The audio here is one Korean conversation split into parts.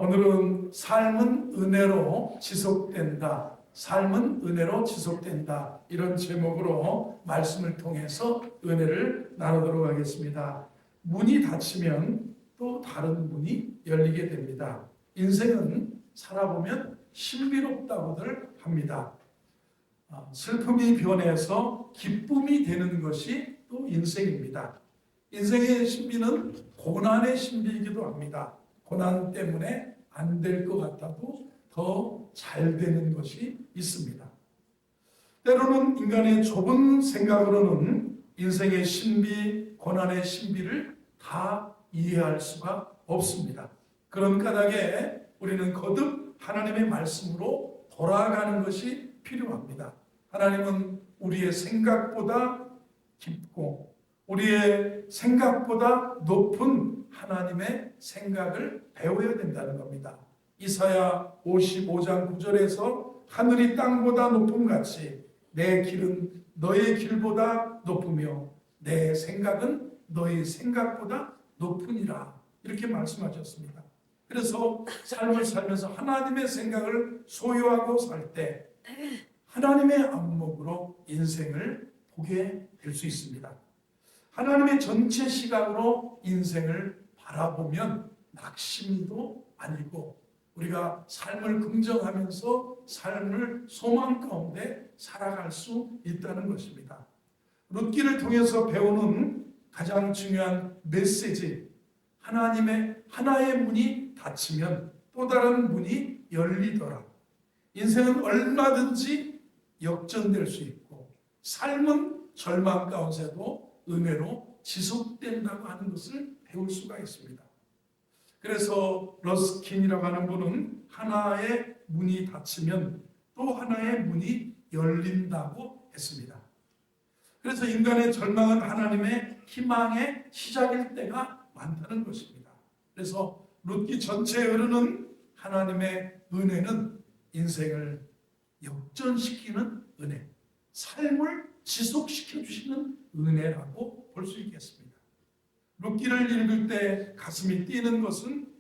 오늘은 삶은 은혜로 지속된다. 삶은 은혜로 지속된다. 이런 제목으로 말씀을 통해서 은혜를 나누도록 하겠습니다. 문이 닫히면 또 다른 문이 열리게 됩니다. 인생은 살아보면 신비롭다고들 합니다. 슬픔이 변해서 기쁨이 되는 것이 또 인생입니다. 인생의 신비는 고난의 신비이기도 합니다. 고난 때문에 안 될 것 같아도 더 잘 되는 것이 있습니다. 때로는 인간의 좁은 생각으로는 인생의 신비, 고난의 신비를 다 이해할 수가 없습니다. 그런 까닭에 우리는 거듭 하나님의 말씀으로 돌아가는 것이 필요합니다. 하나님은 우리의 생각보다 깊고 우리의 생각보다 높은 하나님의 생각을 배워야 된다는 겁니다. 이사야 55장 9절에서 하늘이 땅보다 높음같이 내 길은 너의 길보다 높으며 내 생각은 너의 생각보다 높으니라, 이렇게 말씀하셨습니다. 그래서 삶을 살면서 하나님의 생각을 소유하고 살 때 하나님의 안목으로 인생을 보게 될 수 있습니다. 하나님의 전체 시각으로 인생을 바라보면 낙심도 아니고 우리가 삶을 긍정하면서 삶을 소망 가운데 살아갈 수 있다는 것입니다. 룻기를 통해서 배우는 가장 중요한 메시지, 하나의 문이 닫히면 또 다른 문이 열리더라. 인생은 얼마든지 역전될 수 있고 삶은 절망 가운데도 은혜로 지속된다고 하는 것을 배울 수가 있습니다. 그래서 러스킨이라고 하는 분은 하나의 문이 닫히면 또 하나의 문이 열린다고 했습니다. 그래서 인간의 절망은 하나님의 희망의 시작일 때가 많다는 것입니다. 그래서 룻기 전체에 흐르는 하나님의 은혜는 인생을 역전시키는 은혜, 삶을 지속시켜 주시는 은혜라고 볼 수 있겠습니다. 룻기를 읽을 때 가슴이 뛰는 것은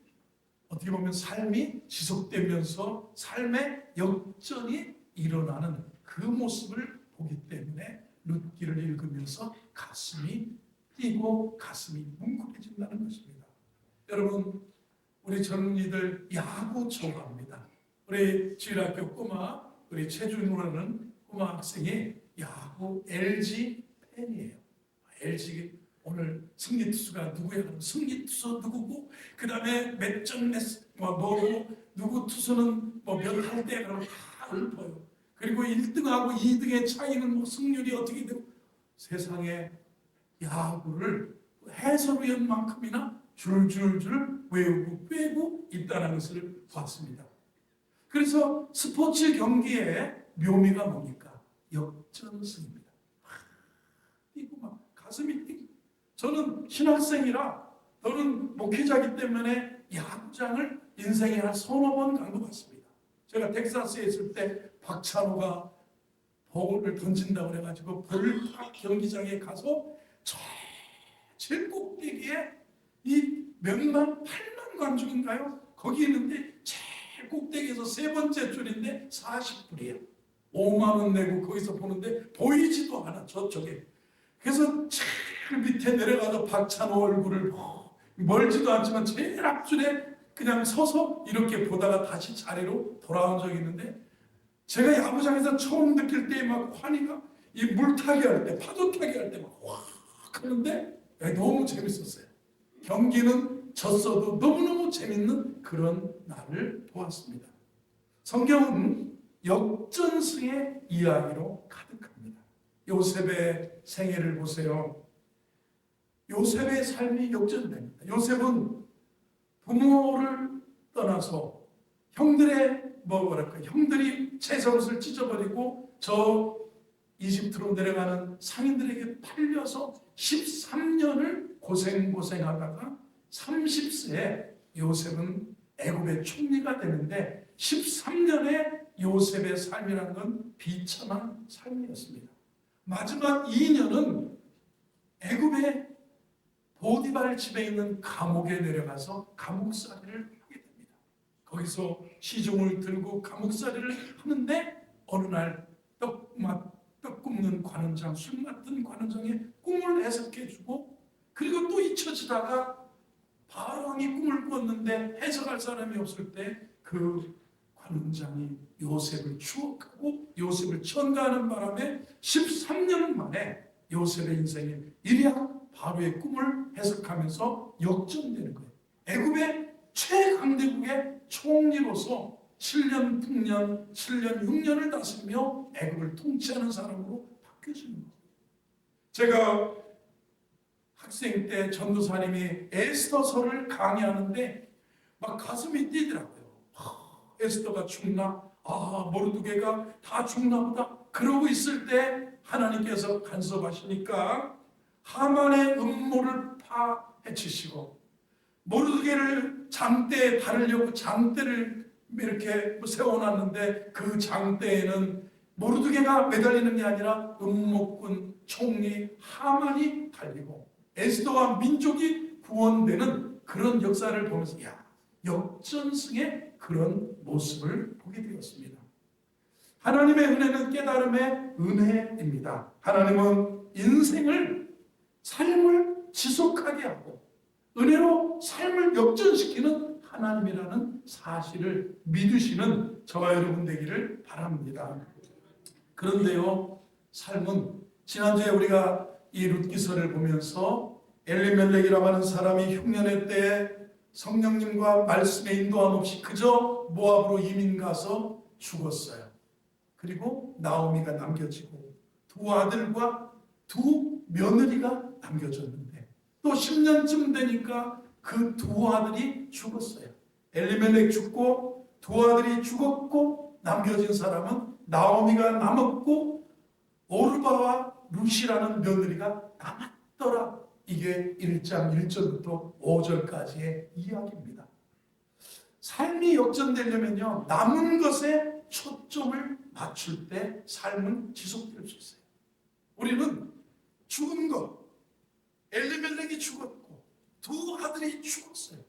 어떻게 보면 삶이 지속되면서 삶의 역전이 일어나는 그 모습을 보기 때문에 룻기를 읽으면서 가슴이 뛰고 가슴이 뭉클해진다는 것입니다. 여러분, 우리 젊은이들 야구 좋아합니다. 우리 주일학교 꼬마, 우리 최준우라는 꼬마 학생이 야구 LG 팬이에요. LG 오늘 승리 투수가 누구야? 그럼 승리 투수 누구고, 그 다음에 몇 점 뭐고, 누구 투수는 뭐 몇 할 때 그러면 다 읊어요. 그리고 1등하고 2등의 차이는 뭐 승률이 어떻게 되고, 세상에 야구를 해설위원만큼이나 줄줄줄 외우고 빼고 있다는 것을 봤습니다. 그래서 스포츠 경기의 묘미가 뭡니까? 역전승입니다. 뛰고 막 가슴이 뛰고. 저는 신학생이라, 저는 목회자이기 때문에 야구장을 인생에 한 서너 번 간 것 같습니다. 제가 텍사스에 있을 때 박찬호가 볼을 던진다고 그래가지고 볼팍 경기장에 가서 제일 꼭대기에 이 몇만, 8만 관중인가요? 거기 있는데 제일 꼭대기에서 세 번째 줄인데 40불이에요. 5만 원 내고 거기서 보는데 보이지도 않아, 저쪽에. 그래서 제일 밑에 내려가서 박찬호 얼굴을 멀지도 않지만 제일 앞줄에 그냥 서서 이렇게 보다가 다시 자리로 돌아온 적이 있는데, 제가 야구장에서 처음 느낄 때 막 환희가 이 물타기 할 때, 파도 타기 할 때 막 확 하는데 너무 재밌었어요. 경기는 졌어도 너무너무 재밌는 그런 날을 보았습니다. 성경은 역전승의 이야기로 가득합니다. 요셉의 생애를 보세요. 요셉의 삶이 역전됩니다. 요셉은 부모를 떠나서 형들이 채석옷을 찢어버리고 저 이집트로 내려가는 상인들에게 팔려서 13년을 고생하다가 30세에 요셉은 애굽의 총리가 되는데 13년의 요셉의 삶이라는 건 비참한 삶이었습니다. 마지막 2년은 애굽의 보디발 집에 있는 감옥에 내려가서 감옥살이를 하게 됩니다. 거기서 시중을 들고 감옥살이를 하는데 어느 날 떡 굽는 관원장, 술 맡은 관원장의 꿈을 해석해주고, 그리고 또 잊혀지다가 바로왕이 꿈을 꾸었는데 해석할 사람이 없을 때 그 관원장이 요셉을 추억하고 요셉을 천가하는 바람에 13년 만에 요셉의 인생에 일약 바로의 꿈을 해석하면서 역전되는 거예요. 애굽의 최강대국의 총리로서 7년 풍년, 7년 6년을 다스리며 애굽을 통치하는 사람으로 바뀌어지는 거예요. 제가 학생 때 전도사님이 에스더서를 강의하는데 막 가슴이 뛰더라고요. 에스더가 죽나? 모르드게가 다 죽나 보다. 그러고 있을 때 하나님께서 간섭하시니까 하만의 음모를 파헤치시고 모르드게를 장대에 바르려고 장대를 이렇게 세워놨는데 그 장대에는 모르드게가 매달리는 게 아니라 음모꾼 총리 하만이 달리고 에스더와 민족이 구원되는 그런 역사를 보면서 역전승의 그런 모습을 보게 되었습니다. 하나님의 은혜는 깨달음의 은혜입니다. 하나님은 인생을, 삶을 지속하게 하고 은혜로 삶을 역전시키는 하나님이라는 사실을 믿으시는 저와 여러분 되기를 바랍니다. 그런데요, 삶은 지난주에 우리가 이 룻기서를 보면서 엘리멜렉이라고 하는 사람이 흉년의 때에 성령님과 말씀의 인도함 없이 그저 모압으로 이민 가서 죽었어요. 그리고 나오미가 남겨지고 두 아들과 두 며느리가 남겨졌는데 또 10년쯤 되니까 그 두 아들이 죽었어요. 엘리멜렉 죽고 두 아들이 죽었고 남겨진 사람은 나오미가 남았고 오르바와 룻이라는 며느리가 남았더라. 이게 1장 1절부터 5절까지의 이야기입니다. 삶이 역전되려면요, 남은 것에 초점을 맞출 때 삶은 지속될 수 있어요. 우리는 죽은 것, 엘리멜렉이 죽었고 두 아들이 죽었어요.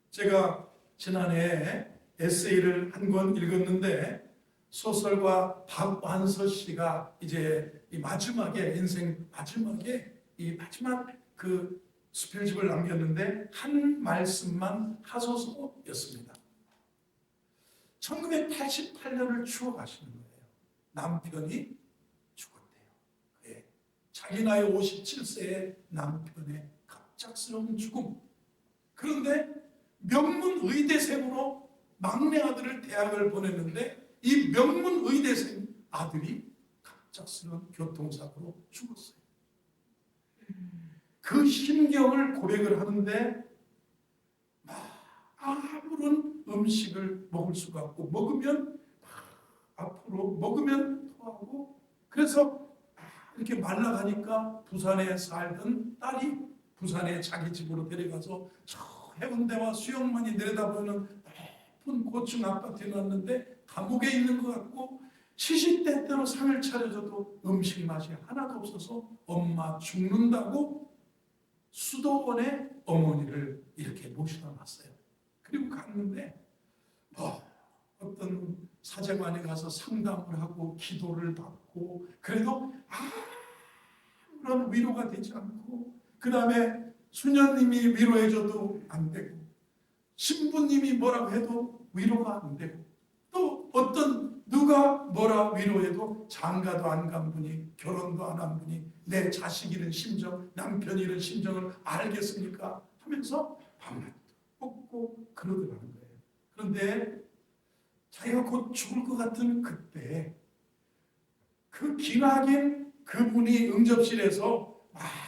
제가 지난해 에세이를 한 권 읽었는데 소설가 박완서 씨가 이제 이 마지막에 인생 마지막에 이 마지막 그 수필집을 남겼는데 한 말씀만 하소서였습니다. 1988년을 추억하시는 거예요. 남편이 죽었대요. 예. 자기 나이 57세의 남편의 갑작스러운 죽음. 그런데 명문 의대생으로 막내 아들을 대학을 보냈는데 이 명문 의대생 아들이 갑작스러운 교통사고로 죽었어요. 그 심경을 고백을 하는데 아무런 음식을 먹을 수가 없고 먹으면 앞으로 먹으면 토하고 그래서 이렇게 말라가니까 부산에 살던 딸이 부산에 자기 집으로 데려가서 저 해운대와 수영만이 내려다보는 높은 고층 아파트에 놨는데 감옥에 있는 것 같고 시시때때로 상을 차려줘도 음식 맛이 하나도 없어서 엄마 죽는다고 수도원에 어머니를 이렇게 모셔다 놨어요. 그리고 갔는데 어떤 사제관에 가서 상담을 하고 기도를 받고 그래도 아무런 위로가 되지 않고 그 다음에 수녀님이 위로해줘도 안 되고 신부님이 뭐라고 해도 위로가 안 되고 또 어떤 누가 뭐라 위로해도 장가도 안 간 분이 결혼도 안 한 분이 내 자식 잃은 심정 남편 잃은 심정을 알겠습니까 하면서 밥만 먹고 그러더라는 거예요. 그런데 자기가 곧 죽을 것 같은 그때 그 기나긴 그분이 응접실에서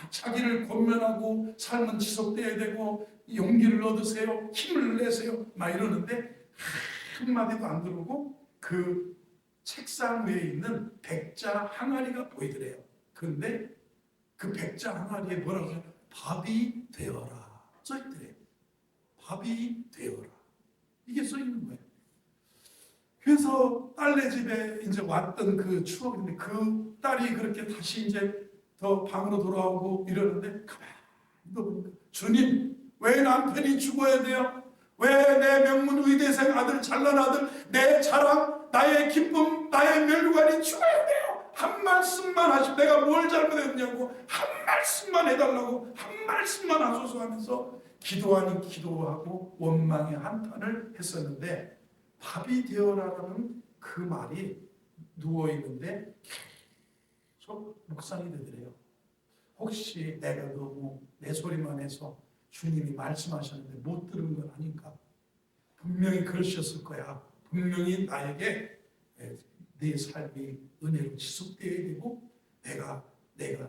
자기를 권면하고 삶은 지속돼야 되고 용기를 얻으세요 힘을 내세요 막 이러는데 한마디도 안 들어오고 그 책상 위에 있는 백자 항아리가 보이더래요. 그런데 그 백자 항아리에 뭐라고 해요? 밥이 되어라 써있더래요. 밥이 되어라 이게 써있는 거예요. 그래서 딸네 집에 이제 왔던 그 추억인데 그 딸이 그렇게 다시 이제 더 방으로 돌아오고 이러는데 가만히 보니까 주님 왜 남편이 죽어야 돼요? 왜 내 명문 의대생 아들, 잘난 아들, 내 자랑, 나의 기쁨, 나의 멸관이 죽어야 돼요? 한 말씀만 하시고, 내가 뭘 잘못했냐고 한 말씀만 해달라고, 한 말씀만 하소서 하면서 기도 아닌 기도하고 원망의 한탄을 했었는데, 밥이 되어라라는 그 말이 누워있는데 계속 묵상이 되더래요. 혹시 내가 너무 내 소리만 해서 주님이 말씀하셨는데 못 들은 건 아닌가? 분명히 그러셨을 거야. 분명히 나에게 내 삶이 은혜로 지속되어야 되고 내가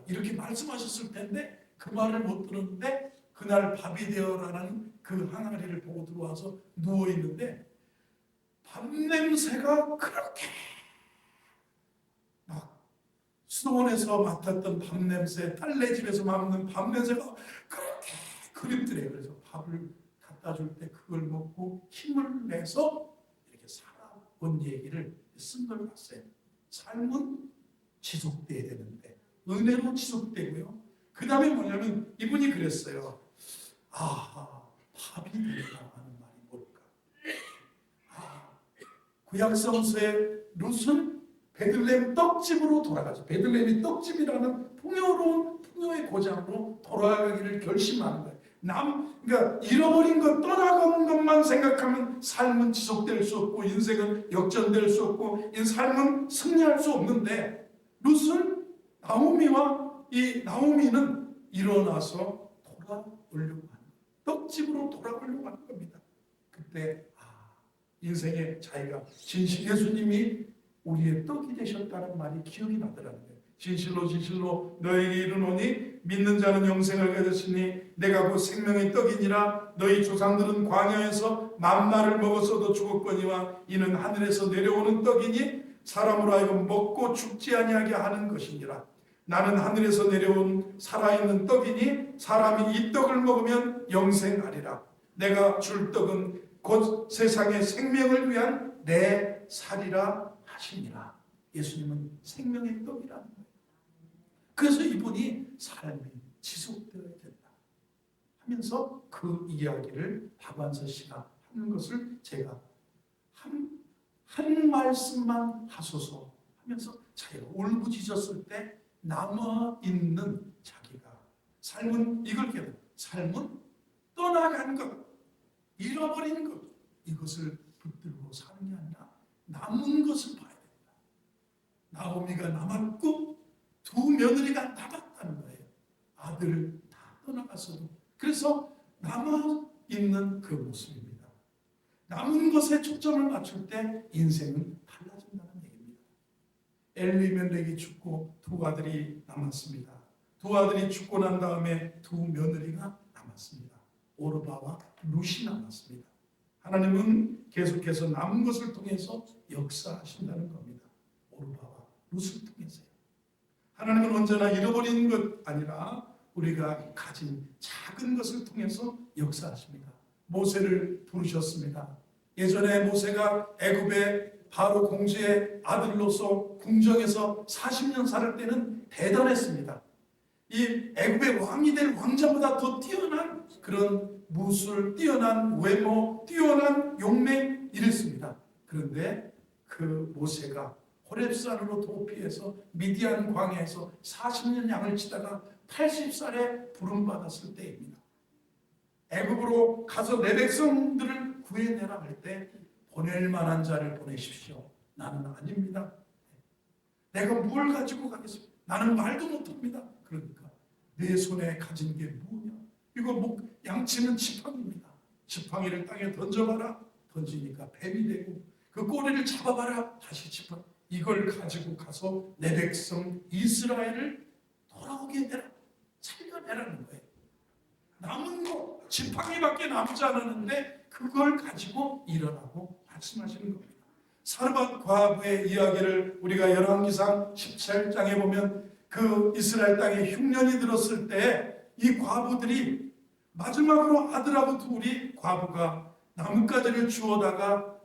이렇게 말씀하셨을 텐데 그 말을 못 들었는데, 그날 밥이 되어라는 그 항아리를 보고 들어와서 누워있는데 밥 냄새가 그렇게 막 수도원에서 맡았던 밥 냄새, 딸네 집에서 맡는 밥 냄새가 그렇게 그립더래요. 그래서 밥을 갖다 줄 때 그걸 먹고 힘을 내서 이렇게 살아온 얘기를 쓴 걸 봤어요. 삶은 지속돼야 되는데 은혜로 지속되고요. 그 다음에 뭐냐면 이분이 그랬어요. 밥이 되라는 말이 뭘까? 구약성서의 룻은 베들레헴 떡집으로 돌아가죠. 베들레헴이 떡집이라는 풍요의 고장으로 돌아가기를 결심하는 거예요. 그러니까 잃어버린 것, 떠나간 것만 생각하면 삶은 지속될 수 없고 인생은 역전될 수 없고 삶은 승리할 수 없는데, 룻은 나오미는 일어나서 돌아오려고 하는 거예요. 떡집으로 돌아오려고 하는 겁니다. 그때 인생의 자기가 예수님이 우리의 떡이 되셨다는 말이 기억이 나더라는 거예요. 진실로 너에게 이르노니 믿는 자는 영생을 얻으시니 내가 곧 생명의 떡이니라. 너희 조상들은 광야에서 만나를 먹었어도 죽었거니와 이는 하늘에서 내려오는 떡이니 사람으로 하여금 먹고 죽지 아니하게 하는 것이니라. 나는 하늘에서 내려온 살아있는 떡이니 사람이 이 떡을 먹으면 영생하리라. 내가 줄 떡은 곧 세상의 생명을 위한 내 살이라 하시니라. 예수님은 생명의 떡이라는 거예요. 그래서 이분이 삶이 지속되어야 된다 하면서 그 이야기를 박완서 씨가 하는 것을 제가 한 말씀만 하소서 하면서 자기가 울부짖었을 때 남아있는 자기가 삶은 이걸 깨달아. 삶은 떠나간 것, 잃어버린 것, 이것을 붙들고 사는 게 아니라 남은 것을 봐야 된다. 나오미가 남았고 두 며느리가 남았다는 거예요. 아들을 다 떠나갔어도. 그래서 남아있는 그 모습입니다. 남은 것에 초점을 맞출 때 인생은 달라진다는 얘기입니다. 엘리멜렉이 죽고 두 아들이 남았습니다. 두 아들이 죽고 난 다음에 두 며느리가 남았습니다. 오르바와 룻이 남았습니다. 하나님은 계속해서 남은 것을 통해서 역사하신다는 겁니다. 오르바와 룻을 통해서요. 하나님은 언제나 잃어버린 것 아니라 우리가 가진 작은 것을 통해서 역사하십니다. 모세를 부르셨습니다. 예전에 모세가 애굽의 바로 공주의 아들로서 궁정에서 40년 살 때는 대단했습니다. 이 애굽의 왕이 될 왕자보다 더 뛰어난 그런 무술, 뛰어난 외모, 뛰어난 용맹 이랬습니다. 그런데 그 모세가 호렙산으로 도피해서 미디안 광야에서 40년 양을 치다가 80살에 부름받았을 때입니다. 애굽으로 가서 내 백성들을 구해내라 할 때 보낼 만한 자를 보내십시오. 나는 아닙니다. 내가 뭘 가지고 가겠습니까? 나는 말도 못합니다. 그러니까 내 손에 가진 게 뭐냐? 이거 양치는 지팡이입니다. 지팡이를 땅에 던져봐라. 던지니까 뱀이 되고 그 꼬리를 잡아봐라. 다시 지팡이. 이걸 가지고 가서 내 백성 이스라엘을 돌아오게 해라. 살려내라는 거예요. 남은 거 지팡이밖에 남지 않았는데 그걸 가지고 일어나고 말씀하시는 겁니다. 사르밧 과부의 이야기를 우리가 열왕기상 17장에 보면 그 이스라엘 땅에 흉년이 들었을 때 이 과부들이 마지막으로 아들하고 둘이 과부가 나뭇가지를 주워다가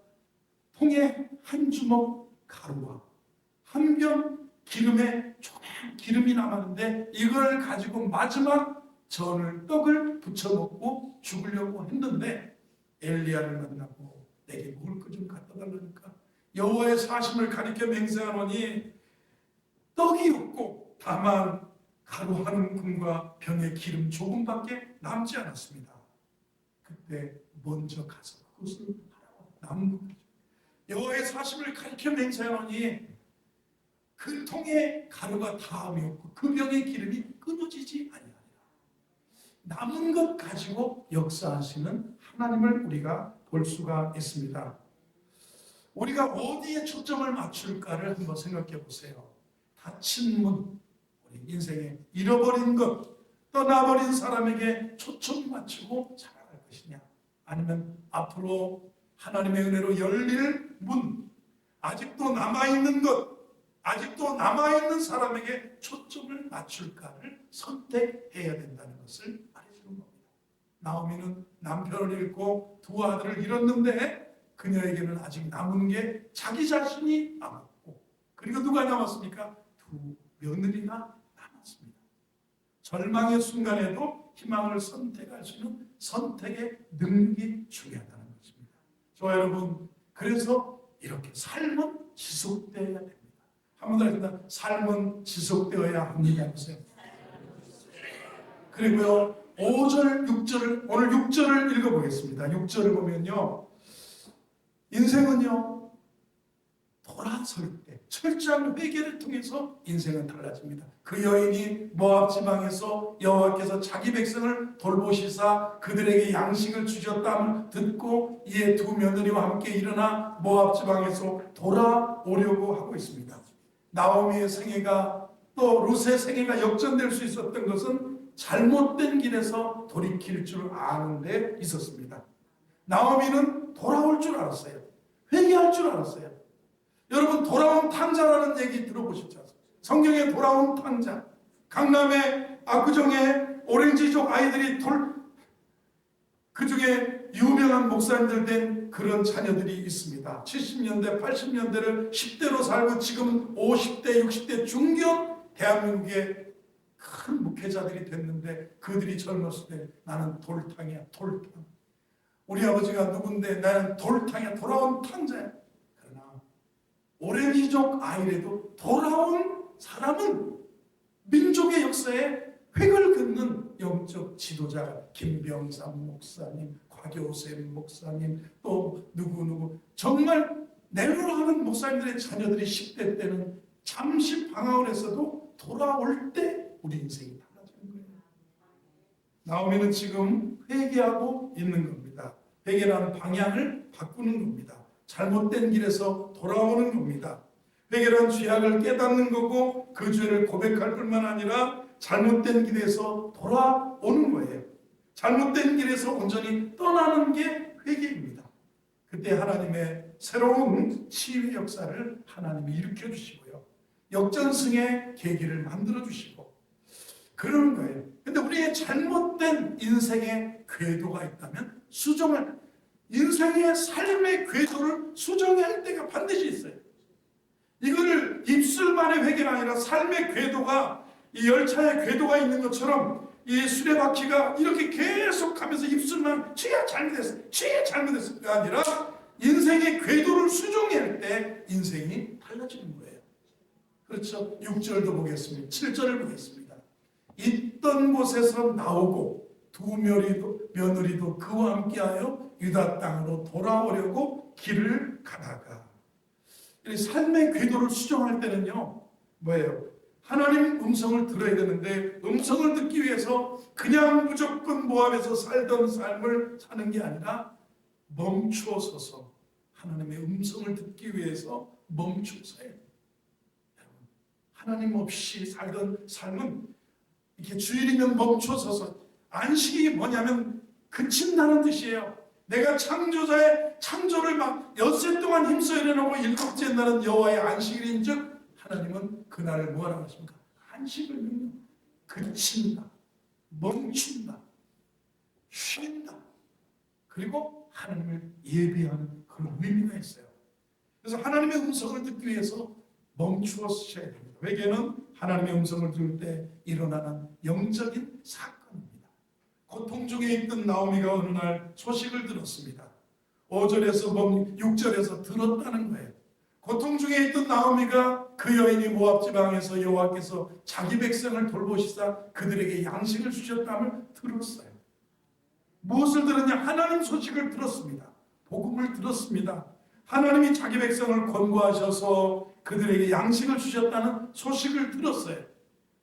통에 한 주먹 가루와 한 병 기름에 조그만 기름이 남았는데 이걸 가지고 마지막 떡을 부쳐 먹고 죽으려고 했는데 엘리야를 만나고 내게 먹을 것 좀 갖다 달라니까 여호와의 사심을 가리켜 맹세하노니 떡이 없고 다만 가루 한 움큼과 병에 기름 조금밖에 남지 않았습니다. 그때 먼저 가서 그것을 하라고 남은 거죠. 여호와의 사심을 가리켜 맹세하노니 그 통에 가루가 다함이 없고 그 병의 기름이 끊어지지 아니하니라. 남은 것 가지고 역사하시는 하나님을 우리가 볼 수가 있습니다. 우리가 어디에 초점을 맞출까를 한번 생각해 보세요. 닫힌 문, 우리 인생에 잃어버린 것, 떠나버린 사람에게 초점 맞추고 살아갈 것이냐, 아니면 앞으로 하나님의 은혜로 열릴 문, 아직도 남아있는 것, 아직도 남아있는 사람에게 초점을 맞출까를 선택해야 된다는 것을 말해주는 겁니다. 나오미는 남편을 잃고 두 아들을 잃었는데 그녀에게는 아직 남은 게 자기 자신이 남았고, 그리고 누가 남았습니까? 두 며느리가 남았습니다. 절망의 순간에도 희망을 선택할 수 있는 선택의 능력이 중요하다는 것입니다. 저와 여러분, 그래서 이렇게 삶은 지속되어야 됩니다. 한 번 더 하겠습니다. 삶은 지속되어야 합니다. 보세요. 그리고요, 5절, 6절을, 오늘 6절을 읽어보겠습니다. 6절을 보면요, 인생은요, 돌아설 때 철저한 회개를 통해서 인생은 달라집니다. 그 여인이 모압 지방에서 여호와께서 자기 백성을 돌보시사 그들에게 양식을 주셨다함을 듣고 이에 두 며느리와 함께 일어나 모압 지방에서 돌아오려고 하고 있습니다. 나오미의 생애가 또 룻의 생애가 역전될 수 있었던 것은 잘못된 길에서 돌이킬 줄 아는 데 있었습니다. 나오미는 돌아올 줄 알았어요. 회개할 줄 알았어요. 여러분, 돌아온 탕자라는 얘기 들어보셨죠? 성경에 돌아온 탕자, 강남의 압구정의 오렌지족 아이들이 그 중에 유명한 목사님들 된 그런 자녀들이 있습니다. 70년대, 80년대를 10대로 살고 지금 50대, 60대 중견 대한민국의 큰 목회자들이 됐는데 그들이 젊었을 때 나는 돌탕이야, 돌탕. 우리 아버지가 누군데 나는 돌탕이야, 돌아온 탕자야. 그러나 오렌지족 아이래도 돌아온 사람은 민족의 역사에 획을 긋는 영적 지도자가 김병삼 목사님, 곽여샘 목사님, 또 누구 정말 내로라는 목사님들의 자녀들이 10대 때는 잠시 방황을 했어도 돌아올 때 우리 인생이 달라지는 거예요. 나오미는 지금 회개하고 있는 겁니다. 회개라는 방향을 바꾸는 겁니다. 잘못된 길에서 돌아오는 겁니다. 회개란 죄악을 깨닫는 거고 그 죄를 고백할 뿐만 아니라 잘못된 길에서 돌아오는 거예요. 잘못된 길에서 온전히 떠나는 게 회개입니다. 그때 하나님의 새로운 치유의 역사를 하나님이 일으켜 주시고요, 역전승의 계기를 만들어 주시고 그러는 거예요. 근데 우리의 잘못된 인생의 궤도가 있다면 수정할, 인생의 삶의 궤도를 수정할 때가 반드시 있어요. 이거를 입술만의 회개가 아니라 삶의 궤도가, 이 열차의 궤도가 있는 것처럼 이 수레바퀴가 이렇게 계속하면서 입술만 쥐가 잘못했어, 쥐가 잘못했어가 아니라 인생의 궤도를 수정할 때 인생이 달라지는 거예요. 그렇죠? 6절도 보겠습니다. 7절을 보겠습니다. 있던 곳에서 나오고 두 며느리도 그와 함께하여 유다 땅으로 돌아오려고 길을 가다가, 삶의 궤도를 수정할 때는요, 뭐예요? 하나님 음성을 들어야 되는데 음성을 듣기 위해서 그냥 무조건 모압에서 살던 삶을 사는 게 아니라 멈춰서서 하나님의 음성을 듣기 위해서 멈춰서요. 하나님 없이 살던 삶은 이렇게 주일이면 멈춰서서, 안식이 뭐냐면 그친다는 뜻이에요. 내가 창조자의 창조를 막 엿새 동안 힘써 일어나고 일곱째 날은 여호와의 안식일인 즉 하나님은 그날을 뭐라고 하십니까? 안식을 명령. 그친다, 멈춘다, 쉰다, 그리고 하나님을 예배하는 그런 의미가 있어요. 그래서 하나님의 음성을 듣기 위해서 멈추어서셔야 됩니다. 회개는 하나님의 음성을 들을 때 일어나는 영적인 사건입니다. 고통 중에 있던 나오미가 어느 날 소식을 들었습니다. 5절에서 6절에서 들었다는 거예요. 고통 중에 있던 나오미가 그 여인이 모압 지방에서 여호와께서 자기 백성을 돌보시사 그들에게 양식을 주셨다함을 들었어요. 무엇을 들었냐? 하나님 소식을 들었습니다. 복음을 들었습니다. 하나님이 자기 백성을 권고하셔서 그들에게 양식을 주셨다는 소식을 들었어요.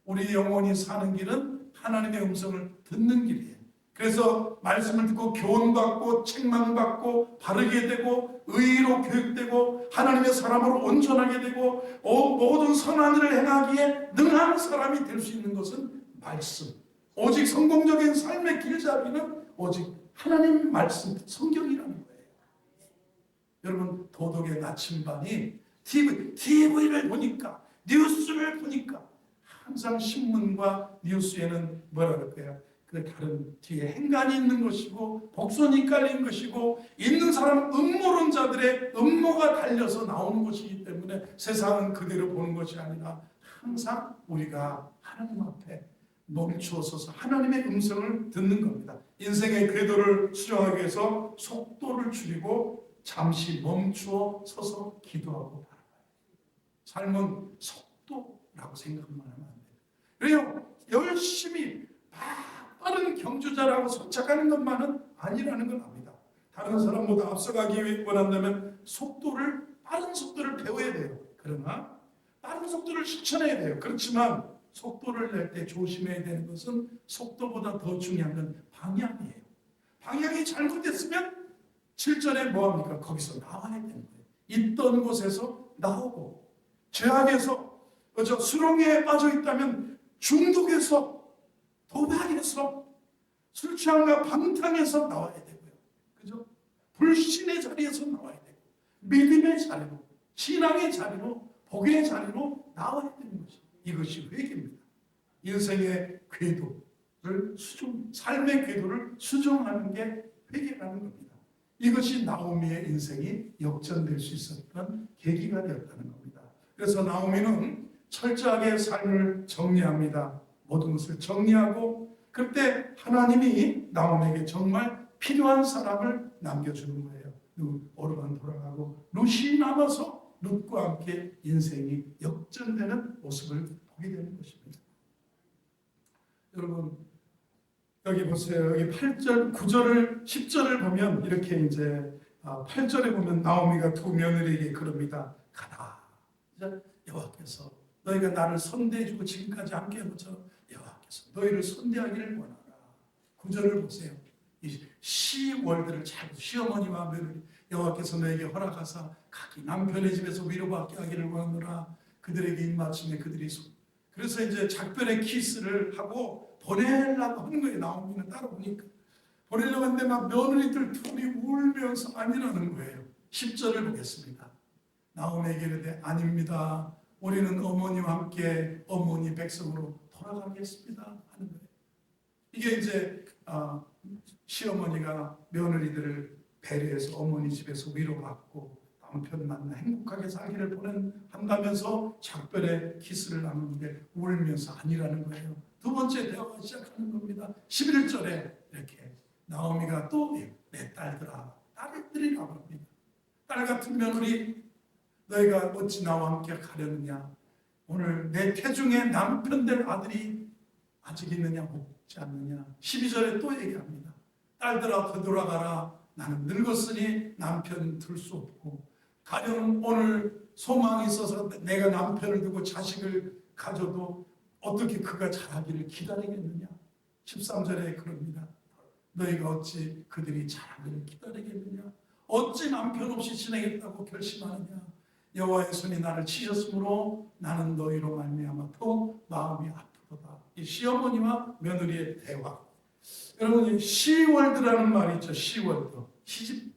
우리 영혼이 사는 길은 하나님의 음성을 듣는 길이에요. 그래서 말씀을 듣고 교훈받고 책망받고 바르게 되고 의로 교육되고 하나님의 사람으로 온전하게 되고 모든 선한 일을 행하기에 능한 사람이 될 수 있는 것은 말씀. 오직 성공적인 삶의 길잡이는 오직 하나님 말씀, 성경이라는 거예요. 여러분, 도덕의 나침반이 TV를 보니까, 뉴스를 보니까 항상 신문과 뉴스에는 뭐라 그럴까요? 그 다른 뒤에 행간이 있는 것이고 복선이 깔린 것이고 있는 사람 음모론자들의 음모가 달려서 나오는 것이기 때문에 세상은 그대로 보는 것이 아니라 항상 우리가 하나님 앞에 멈추어 서서 하나님의 음성을 듣는 겁니다. 인생의 궤도를 수정하기 위해서 속도를 줄이고 잠시 멈추어 서서 기도하고 바라봐요. 삶은 속도라고 생각만 하면 안 돼요. 그래요. 열심히 빠른 경주자라고 선착하는 것만은 아니라는 걸 압니다. 다른 사람보다 앞서가기 원한다면 빠른 속도를 배워야 돼요. 그러나 빠른 속도를 실천해야 돼요. 그렇지만 속도를 낼 때 조심해야 되는 것은 속도보다 더 중요한 건 방향이에요. 방향이 잘못됐으면 7절에 뭐합니까? 거기서 나와야 되는 거예요. 있던 곳에서 나오고, 죄악에서 수렁에 빠져 있다면 중독에서, 도박에서, 술 취함과 방탕에서 나와야 되고요. 그죠? 불신의 자리에서 나와야 되고, 믿음의 자리로, 신앙의 자리로, 복의 자리로 나와야 되는 것이죠. 이것이 회개입니다. 인생의 궤도를 삶의 궤도를 수정하는 게 회개라는 겁니다. 이것이 나오미의 인생이 역전될 수 있었던 계기가 되었다는 겁니다. 그래서 나오미는 철저하게 삶을 정리합니다. 모든 것을 정리하고 그때 하나님이 나오미에게 정말 필요한 사람을 남겨주는 거예요. 오르반 돌아가고 룻이 남아서 룻과 함께 인생이 역전되는 모습을 보게 되는 것입니다. 여러분, 여기 보세요. 여기 8절, 9절을, 10절을 보면 이렇게 이제 8절에 보면 나오미가 두 며느리에게 그럽니다. 가라. 여호와께서 너희가 나를 선대해주고 지금까지 함께 한 것처럼 여호와께서 너희를 선대하기를 원하라. 9절을 보세요. 이 시월드를 잘 시어머니와 며느리 여호와께서 너에게 허락하사 각기 남편의 집에서 위로받게 하기를 원하노라. 그들에게 입맞춤에 그들이 그래서 이제 작별의 키스를 하고 보내려고 하는 거예요. 나오미는 따라오니까 보내려고 하는데 막 며느리들 둘이 울면서 아니라는 거예요. 10절을 보겠습니다. 나오미에게 이르되 아닙니다. 우리는 어머니와 함께 어머니 백성으로 돌아가겠습니다 하는 거예요. 이게 이제 시어머니가 며느리들을 배려해서 어머니 집에서 위로받고 남편 만나 행복하게 살기를 한다면서 작별의 키스를 나누는데 울면서 아니라는 거예요. 두 번째 대화가 시작하는 겁니다. 11절에 이렇게 나오미가 또 내 딸들이라고 합니다. 딸 같은 며느리 너희가 어찌 나와 함께 가려느냐. 오늘 내 태중에 남편 될 아들이 아직 있느냐 없지 않느냐. 12절에 또 얘기합니다. 딸들아 되돌아가라. 나는 늙었으니 남편 둘 수 없고 가령 오늘 소망이 있어서 내가 남편을 두고 자식을 가져도 어떻게 그가 자라기를 기다리겠느냐. 13절에 그럽니다. 너희가 어찌 그들이 자라기를 기다리겠느냐. 어찌 남편 없이 지내겠다고 결심하느냐. 여호와의 손이 나를 치셨으므로 나는 너희로 말미암아 또 마음이 아프도다. 이 시어머니와 며느리의 대화. 여러분, 시월드라는 말이 있죠. 시월드. 시집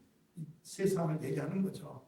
세상을 얘기하는 거죠.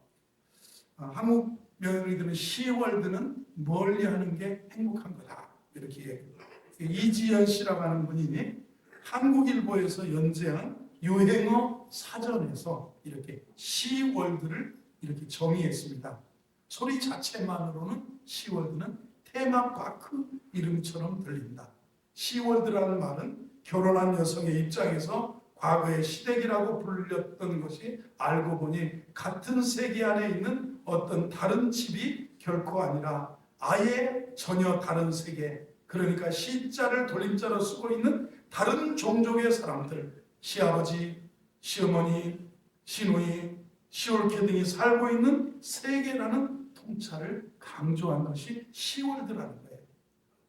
한국 며느리들은 시월드는 멀리하는 게 행복한 거다 이렇게 얘기해요. 이지연 씨라고 하는 분이 한국일보에서 연재한 유행어 사전에서 이렇게 시월드를 이렇게 정의했습니다. 소리 자체만으로는 시월드는 테마파크 이름처럼 들린다. 시월드라는 말은 결혼한 여성의 입장에서 과거의 시댁이라고 불렸던 것이 알고 보니 같은 세계 안에 있는 어떤 다른 집이 결코 아니라 아예 전혀 다른 세계, 그러니까 시자를 돌림자로 쓰고 있는 다른 종족의 사람들, 시아버지, 시어머니, 시누이, 시올케 등이 살고 있는 세계라는 통찰을 강조한 것이 시월드라는 거예요.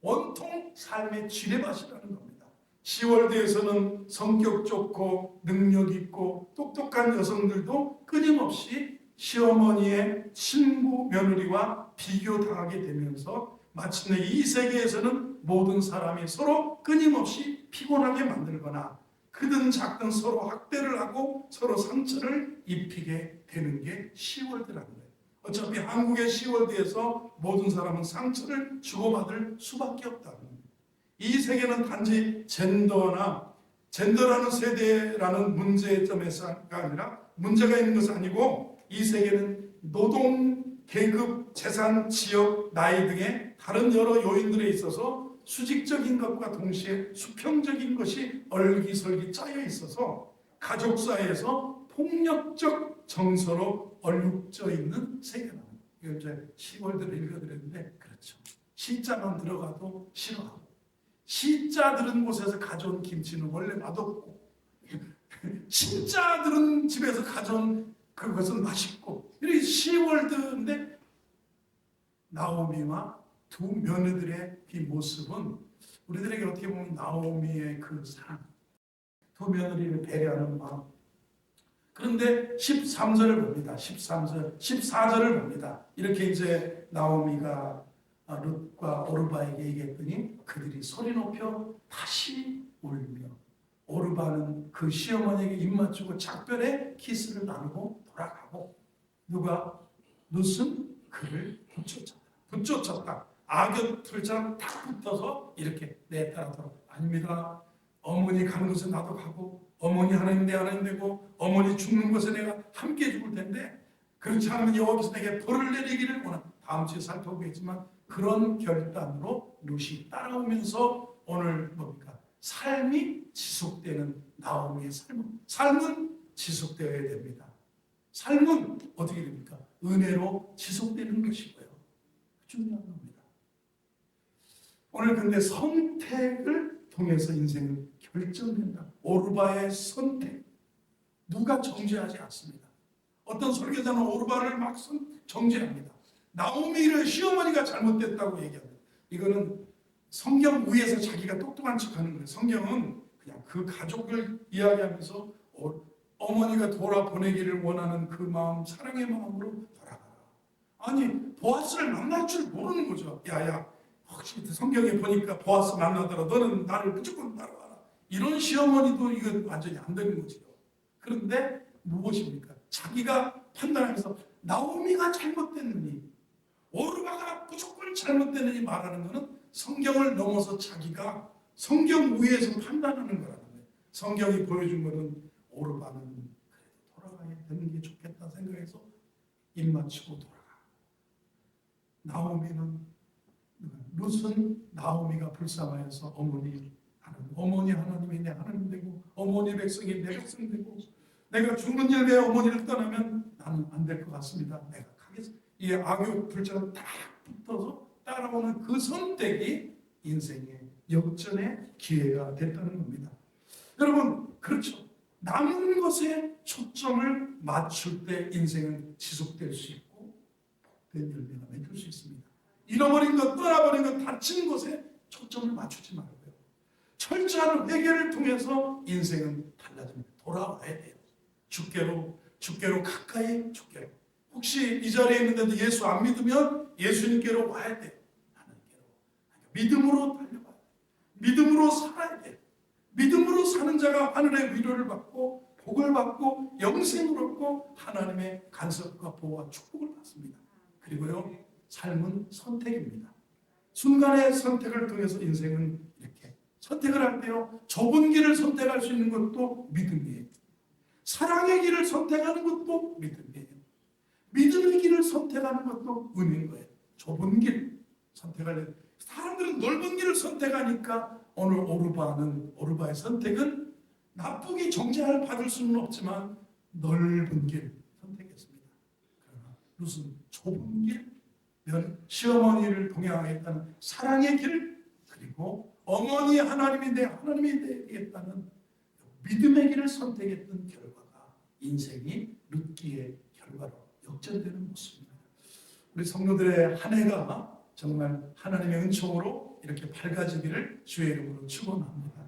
온통 삶의 지뢰밭이라는 겁니다. 시월드에서는 성격 좋고 능력 있고 똑똑한 여성들도 끊임없이 시어머니의 친구 며느리와 비교당하게 되면서 마침내 이 세계에서는 모든 사람이 서로 끊임없이 피곤하게 만들거나 크든 작든 서로 학대를 하고 서로 상처를 입히게 되는 게 시월드라는 거예요. 어차피 한국의 시월드에서 모든 사람은 상처를 주고받을 수밖에 없다는 거예요. 이 세계는 단지 젠더라는 세대라는 문제점에서가 아니라 문제가 있는 것은 아니고 이 세계는 노동, 계급, 재산, 지역, 나이 등의 다른 여러 요인들에 있어서 수직적인 것과 동시에 수평적인 것이 얼기설기 짜여 있어서 가족사회에서 폭력적 정서로 얼룩져 있는 세계라는 거예요. 이걸 이제 시월드를 읽어드렸는데 그렇죠. 시자만 들어가도 싫어하고 시자 들은 곳에서 가져온 김치는 원래 맛없고 신자 들은 집에서 가져온 그것은 맛있고 이렇게 시월드인데 나오미와 두 며느들의 이 모습은 우리들에게 어떻게 보면 나오미의 그 사랑, 두 며느리를 배려하는 마음. 그런데 13절을 봅니다. 14절을 봅니다. 이렇게 이제 나오미가 룻과 오르바에게 얘기했더니 그들이 소리 높여 다시 울며 오르바는 그 시어머니에게 입 맞추고 작별의 키스를 나누고 돌아가고 누가 룻은 그를 붙쫓았다. 악역들처럼 딱 붙어서 이렇게 내 따라더라. 아닙니다. 어머니 가는 곳에 나도 가고 어머니 하나님 내 하나님 되고 어머니 죽는 곳에 내가 함께 죽을 텐데 그렇지 않으면 여호와께서 내게 벌을 내리기를 원한다. 다음 주에 살펴보겠지만 그런 결단으로 룻이 따라오면서 오늘 뭡니까? 삶이 지속되는 나오미의 삶은 지속되어야 됩니다. 삶은 어떻게 됩니까? 은혜로 지속되는 것이고요. 중요한 겁니다. 오늘 근데 선택을 통해서 인생은 결정된다. 오르바의 선택. 누가 정죄하지 않습니다. 어떤 설교자는 오르바를 막 정죄합니다. 나오미를 시어머니가 잘못됐다고 얘기합니다. 이거는 성경 위에서 자기가 똑똑한 척하는 거예요. 성경은 그냥 그 가족을 이야기하면서 어머니가 돌아보내기를 원하는 그 마음, 사랑의 마음으로 돌아가라. 아니 보아스를 만날 줄 모르는 거죠. 야야, 혹시 성경에 보니까 보아스 만나더라 너는 나를 무조건 따라와라. 이런 시어머니도 이건 완전히 안 되는 거죠. 그런데 무엇입니까? 자기가 판단하면서 나오미가 잘못됐느니 오르바가 무조건 잘못됐느니 말하는 것은 성경을 넘어서 자기가 성경 위에서 판단하는 거라는 거예요. 성경이 보여준 것은 오르바는 돌아가야 되는 게 좋겠다 생각해서 입 맞추고 돌아가. 나오미는 룻은 나오미가 불쌍하여서 어머니 하나님이 내 하나님 되고 어머니 백성이 내 백성 되고 내가 죽는 일에 어머니를 떠나면 나는 안 될 것 같습니다. 내가 가겠습니다. 이 악역 불처럼 딱 붙어서 따라오는 그 선택이 인생의 역전의 기회가 됐다는 겁니다. 여러분 그렇죠. 남은 것에 초점을 맞출 때 인생은 지속될 수 있고 복된 열매가 맺을 수 있습니다. 잃어버린 것, 떠나버린 것, 다친 것에 초점을 맞추지 말고요. 철저한 회개를 통해서 인생은 달라집니다. 돌아와야 돼요. 주께로 가까이 주께로. 혹시 이 자리에 있는데도 예수 안 믿으면 예수님께로 와야 돼요. 하나님께로. 믿음으로 달려가야 돼요. 믿음으로 살아야 돼요. 믿음으로 사는 자가 하늘의 위로를 받고 복을 받고 영생을 얻고 하나님의 간섭과 보호와 축복을 받습니다. 그리고요 삶은 선택입니다. 순간의 선택을 통해서 인생은 이렇게 선택을 할 때요 좁은 길을 선택할 수 있는 것도 믿음이에요. 사랑의 길을 선택하는 것도 믿음이에요. 믿음의 길을 선택하는 것도 은혜인 거예요. 좁은 길, 선택할래. 사람들은 넓은 길을 선택하니까 오늘 오르바의 선택은 나쁘게 정죄를 받을 수는 없지만 넓은 길 선택했습니다. 그러나 룻은 좁은 길, 시어머니를 동행하겠다는 사랑의 길, 그리고 어머니 하나님이 되겠다는 믿음의 길을 선택했던 결과가 인생이 룻기의 결과로 역전되는 모습입니다. 우리 성도들의 한 해가 정말 하나님의 은총으로 이렇게 밝아지기를 주의 이름으로 축원합니다.